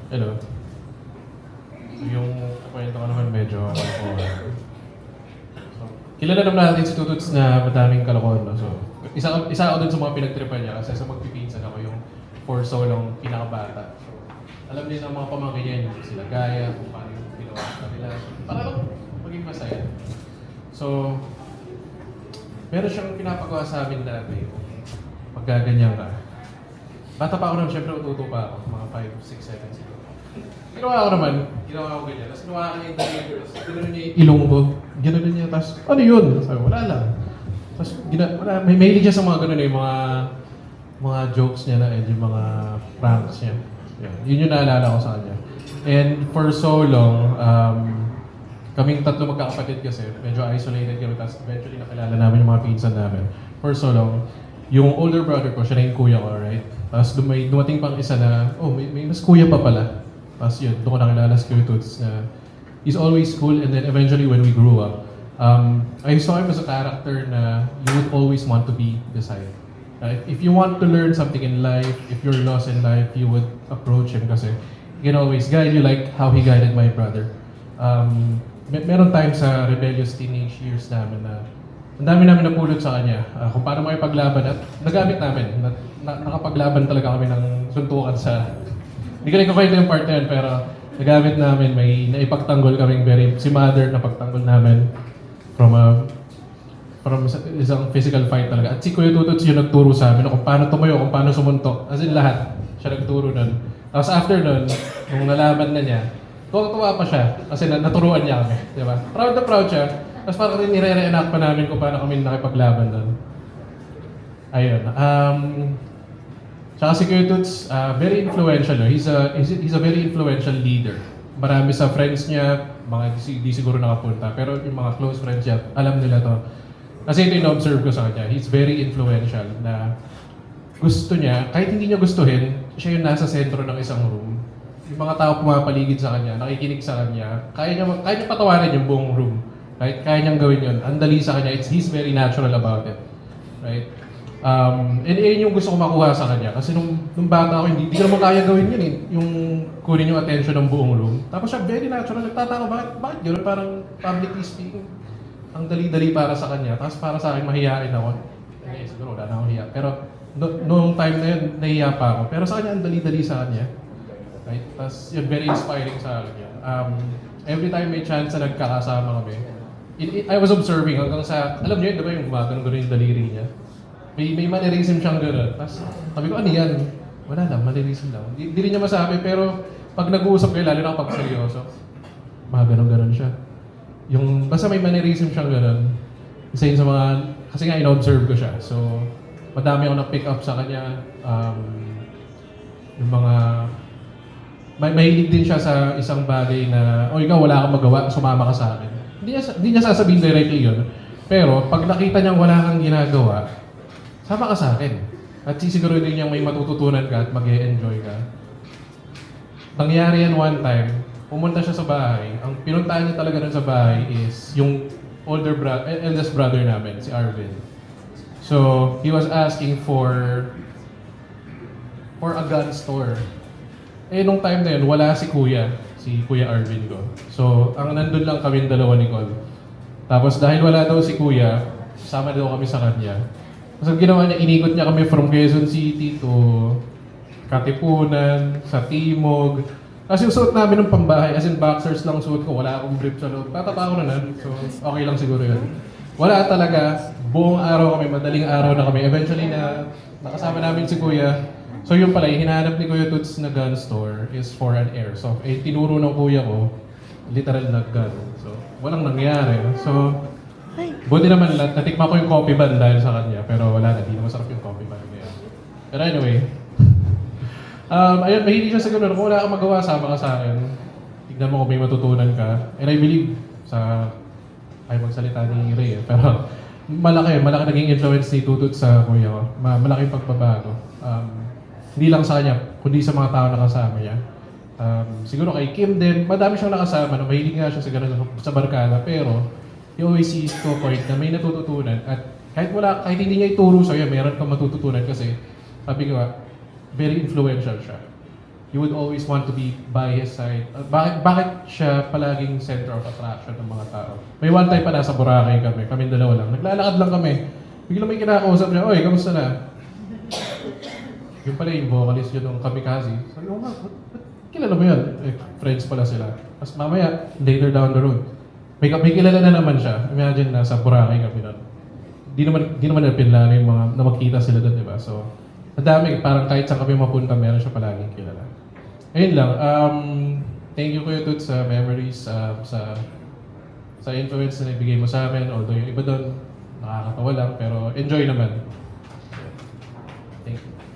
Hello. Yung kwento ko naman medyo so, kilala naman natin si Tututs na madaming kalokohan, no? So, isa ako dun sa mga pinagtripan niya kasi sa magpipinsan ako yung for so long pinakabata. So, alam din ng mga pamangkin niya yung sila gaya, kung paano yung ginawa sa kanila. Para lang maging masaya. So, meron siyang pinapagawa sa amin dati. Paggaganyan ka. Bata pa ako nun, syempre ututo pa ako. Mga 5, 6, 7 siguro. Ginawa ko ganyan. Tapos ginawa ko niya yung daliri. Tapos ginawa niya yung ilong ko. Ginawa niya, tapos ano yun? Sabi ko, wala lang. Tapos may mahilig siya sa mga ganun yung mga jokes niya na yung mga pranks niya. Yun yung naalala ko sa kanya. And for so long, kaming tatlo magkakapatid kasi, medyo isolated kami, tapos eventually nakilala namin yung mga pinsan namin. For so long, yung older brother ko, siya na yung kuya ko, right? Tapos dumating pang isa na, may mas kuya pa pala. Tapos yun, doon ko nakilala si Kuya Toots na he's always cool, and then eventually when we grew up, I saw him as a character na you would always want to be beside. If you want to learn something in life, if you're lost in life, you would approach him kasi he can always guide you like how he guided my brother. Meron time sa rebellious teenage years namin na ang dami namin napulot sa kanya kung paano makipaglaban at nagamit namin. Nakapaglaban talaga kami ng suntukan sa... Hindi ko rin kakwento yung part na yun, pero nagamit namin, may naipagtanggol kaming si mother na pagtanggol namin from isang physical fight talaga. At si Kuya Tututs yung nagturo sa amin kung paano tumayo, kung paano sumuntok. As in lahat, siya nagturo nun. Tapos after nun, nung nalaman na niya, tuwa pa siya kasi naturuan niya kami. Di ba? Proud na proud siya. Tapos parang rin nire-reenact pa namin kung paano kami nakipaglaban nun. Ayun. Tsaka si Kuya Toots, very influential. No? He's a very influential leader. Marami sa friends niya, mga di siguro nakapunta. Pero yung mga close friends niya, alam nila to. Kasi ito yung observe ko sa kanya. He's very influential na gusto niya, kahit hindi niya gustuhin, siya yung nasa sentro ng isang room. Yung mga tao pumapaligid sa kanya, nakikinig sa kanya, kaya niya patawarin yung buong room. Right? Kaya niyang gawin yun. Ang dali sa kanya. He's very natural about it. Right? And yun yung gusto ko makuha sa kanya. Kasi nung bata ako, hindi ko naman kaya gawin yun eh. Yung kunin yung attention ng buong room. Tapos siya, very natural. Nagtataka, bakit gano'n? Parang publicly speaking, ang dali-dali para sa kanya. Tapos para sa akin, mahihain ako. Eh, siguro wala na akong hiya. Pero noong time na yun, nahiya pa ako. Pero sa kanya, ang dali-dali sa kanya. Right? Tapos yun, very inspiring sa akin yan. Every time may chance na nagkakasama kami, I was observing hanggang sa, alam niyo yun, di ba yung gumagano-gano yung daliri niya? May mannerism siyang gano'n. Tapos sabi ko, ano yan? Wala lang, mannerism lang. Di rin niya masabi, pero pag nag-uusap kayo, lalo na kapag seryoso, gano'n siya. Basta may mannerism siyang gano'n. Isa yun sa mga, kasi nga in-observe ko siya. So, madami ako na-pick up sa kanya. Yung mga, mahilig din siya sa isang bagay na, ikaw wala kang magawa, sumama ka sa akin. Hindi niya sasabihin directly yun. Pero pag nakita niyang wala kang ginagawa, sama ka sa akin. At sisiguro din niyang may matututunan ka at mag-e-enjoy ka. Nangyari yan one time, pumunta siya sa bahay. Ang pinuntahan niya talaga nun sa bahay is yung eldest brother namin, si Arvin. So, he was asking for a gun store. Eh, nung time na yun, wala si Kuya Arvin ko. So, ang nandun lang kami dalawa ni Col. Tapos dahil wala daw si Kuya, sama daw kami sa kanya. So, ginawa niya, inikot niya kami from Quezon City to Katipunan, sa Timog. Kasi yung suot namin ng pambahay, as in boxers lang suot ko, wala akong brief sa loob. Tatapa ko na nun, so okay lang siguro yun. Wala talaga, buong araw kami, madaling araw na kami. Eventually nakasama namin si Kuya. So yung pala, yung hinahanap ni Kuya Toots na gun store is for an airsoft. Eh, tinuro ng kuya ko, literal na gun. So, walang nangyari. So, buti naman, natikma ko yung coffee ban dahil sa kanya. Pero wala na, di na masarap yung coffee ban. Pero anyway, ayun, mahilig siya sa ganun. Kung wala kang magawa, sama ka sa akin. Tignan mo kung may matutunan ka. And I believe ay magsalita ni Ray pero malaki naging influence ni Tutut sa kuya ko. Malaking pagbabago. Hindi lang sa kanya, kundi sa mga tao na kasama niya. Siguro kay Kim din, madami siyang nakasama na mahilig nga siya sa ganun sa barkada. Pero, he always sees to a point na may natututunan. At kahit hindi niya ituro sa'yo, meron kang matututunan kasi sabi ko very influential siya. You would always want to be by his side. Bakit siya palaging center of attraction ng mga tao? May one time pa nasa Boracay kami dalawa lang. Naglalakad lang kami. Bigla may kinakausap niya, "Oy, kamusta na?" Yung pala yung vocalist yun ng Kamikaze. Sabi ko, ba't kilala mo yan? Eh, friends pala sila. Tapos mamaya, later down the road, may kilala na naman siya. Imagine, nasa Boracay kami nun. Di naman na pinlano yung mga na magkita sila doon, di ba? So, ang dami, parang kahit saan kami mapunta, meron siya palaging kilala. Ayun lang, thank you Kuya Tut sa memories, sa influence na ibigay mo sa amin. Although yung iba doon, nakakatawa lang, pero enjoy naman. Thank you.